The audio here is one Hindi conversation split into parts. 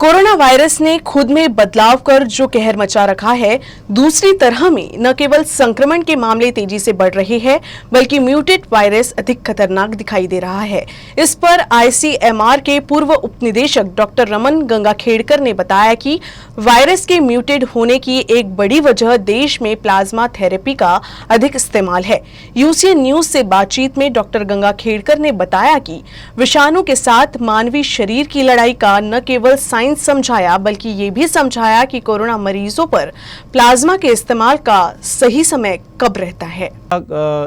कोरोना वायरस ने खुद में बदलाव कर जो कहर मचा रखा है, दूसरी तरह में न केवल संक्रमण के मामले तेजी से बढ़ रहे हैं, बल्कि म्यूटेड वायरस अधिक खतरनाक दिखाई दे रहा है। इस पर आईसीएमआर के पूर्व उपनिदेशक डॉक्टर रमन गंगाखेड़कर ने बताया कि वायरस के म्यूटेड होने की एक बड़ी वजह देश में प्लाज्मा थेरेपी का अधिक इस्तेमाल है। यूसीएन न्यूज से बातचीत में डॉक्टर गंगाखेड़कर ने बताया कि विषाणु के साथ मानवीय शरीर की लड़ाई का न केवल साइंस समझाया, बल्कि ये भी समझाया कि कोरोना मरीजों पर प्लाज्मा के इस्तेमाल का सही समय कब रहता है।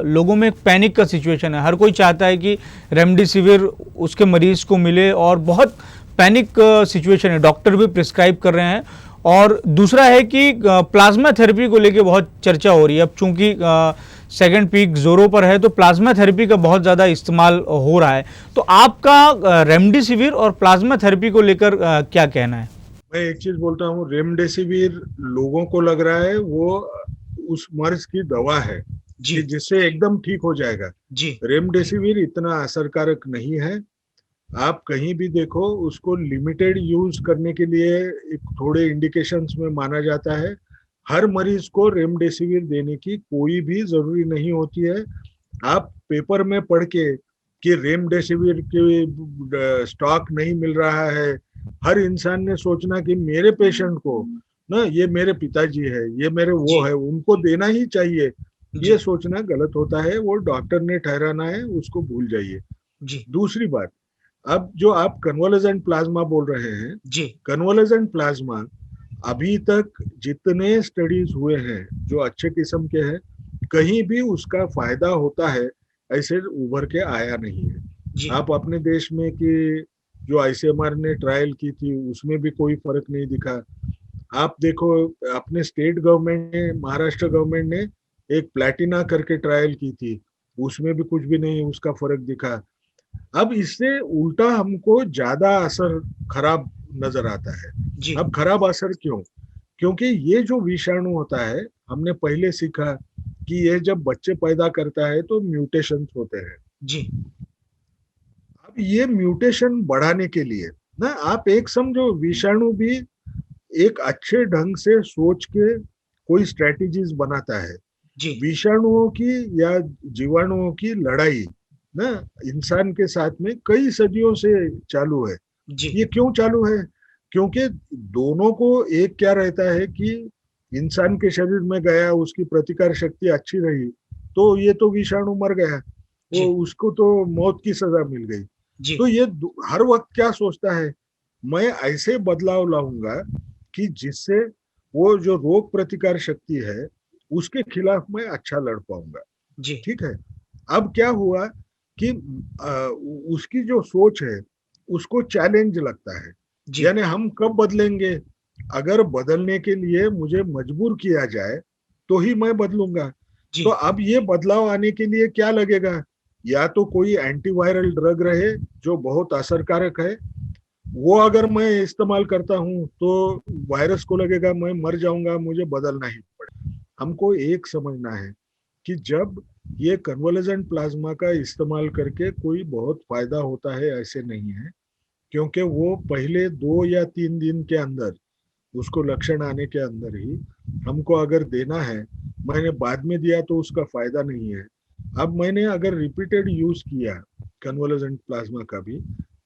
लोगों में एक पैनिक का सिचुएशन है। हर कोई चाहता है कि रेमडेसिविर उसके मरीज को मिले और बहुत पैनिक सिचुएशन है। डॉक्टर भी प्रिस्क्राइब कर रहे हैं। और दूसरा है कि प्लाज्मा थेरेपी को लेके बहुत चर्चा हो रही है। अब चूंकि सेकंड पीक जोरों पर है तो प्लाज्मा थेरेपी का बहुत ज़्यादा इस्तेमाल हो रहा है। तो आपका रेमडेसिविर और प्लाज्मा थेरेपी को लेकर क्या कहना है? मैं एक चीज बोलता हूँ, रेमडेसिविर लोगों को लग रहा है वो उस मर्ज की दवा है कि जिससे एकदम ठीक हो जाएगा। रेमडेसिविर इतना असरकारक नहीं है। आप कहीं भी देखो, उसको लिमिटेड यूज करने के लिए एक थोड़े इंडिकेशंस में माना जाता है। हर मरीज को रेमडेसिविर देने की कोई भी जरूरी नहीं होती है। आप पेपर में पढ़ के कि रेमडेसिविर के स्टॉक नहीं मिल रहा है, हर इंसान ने सोचना कि मेरे पेशेंट को ना, ये मेरे पिताजी है, ये मेरे वो है, उनको देना ही चाहिए, ये सोचना गलत होता है। वो डॉक्टर ने ठहराना है, उसको भूल जाइए। दूसरी बात, अब जो आप कन्वालेसेंट प्लाज्मा बोल रहे हैं, कन्वालेसेंट प्लाज्मा अभी तक जितने स्टडीज हुए हैं जो अच्छे किस्म के हैं, कहीं भी उसका फायदा होता है ऐसे उभर के आया नहीं है। आप अपने देश में कि जो आईसीएमआर ने ट्रायल की थी उसमें भी कोई फर्क नहीं दिखा। आप देखो, अपने स्टेट गवर्नमेंट ने, महाराष्ट्र गवर्नमेंट ने एक प्लैटिना करके ट्रायल की थी, उसमें भी कुछ भी नहीं उसका फर्क दिखा। अब इससे उल्टा हमको ज्यादा असर खराब नजर आता है। अब खराब असर क्यों? क्योंकि ये जो विषाणु होता है, हमने पहले सीखा कि ये जब बच्चे पैदा करता है तो म्यूटेशन होते हैं। अब ये म्यूटेशन बढ़ाने के लिए ना, आप एक समझो, विषाणु भी एक अच्छे ढंग से सोच के कोई स्ट्रेटेजीज बनाता है। विषाणुओं की या जीवाणुओं की लड़ाई ना इंसान के साथ में कई सदियों से चालू है। ये क्यों चालू है? क्योंकि दोनों को एक क्या रहता है कि इंसान के शरीर में गया, उसकी प्रतिकार शक्ति अच्छी रही तो ये तो विषाणु मर गया, वो उसको तो मौत की सजा मिल गई। तो ये हर वक्त क्या सोचता है, मैं ऐसे बदलाव लाऊंगा कि जिससे वो जो रोग प्रतिकार शक्ति है उसके खिलाफ मैं अच्छा लड़ पाऊंगा। ठीक है। अब क्या हुआ कि उसकी जो सोच है उसको चैलेंज लगता है, यानी हम कब बदलेंगे? अगर बदलने के लिए मुझे मजबूर किया जाए तो ही मैं बदलूंगा। तो अब ये बदलाव आने के लिए क्या लगेगा? या तो कोई एंटीवायरल ड्रग रहे जो बहुत असरकारक है, वो अगर मैं इस्तेमाल करता हूं तो वायरस को लगेगा मैं मर जाऊंगा, मुझे बदलना ही पड़ेगा। हमको एक समझना है कि जब ये कन्वालेसेंट प्लाज्मा का इस्तेमाल करके कोई बहुत फायदा होता है ऐसे नहीं है, क्योंकि वो पहले 2 या 3 दिन के अंदर, उसको लक्षण आने के अंदर ही हमको अगर देना है, मैंने बाद में दिया तो उसका फायदा नहीं है। अब मैंने अगर रिपीटेड यूज किया कन्वालेसेंट प्लाज्मा का भी,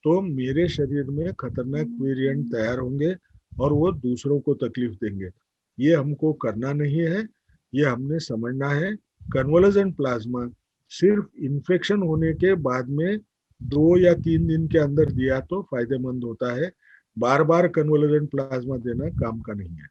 तो मेरे शरीर में खतरनाक वेरिएंट तैयार होंगे और वो दूसरों को तकलीफ देंगे। ये हमको करना नहीं है, ये हमने समझना है। कन्वालेसेंट प्लाज्मा सिर्फ इन्फेक्शन होने के बाद में 2 या 3 दिन के अंदर दिया तो फायदेमंद होता है। बार बार कन्वालेसेंट प्लाज्मा देना काम का नहीं है।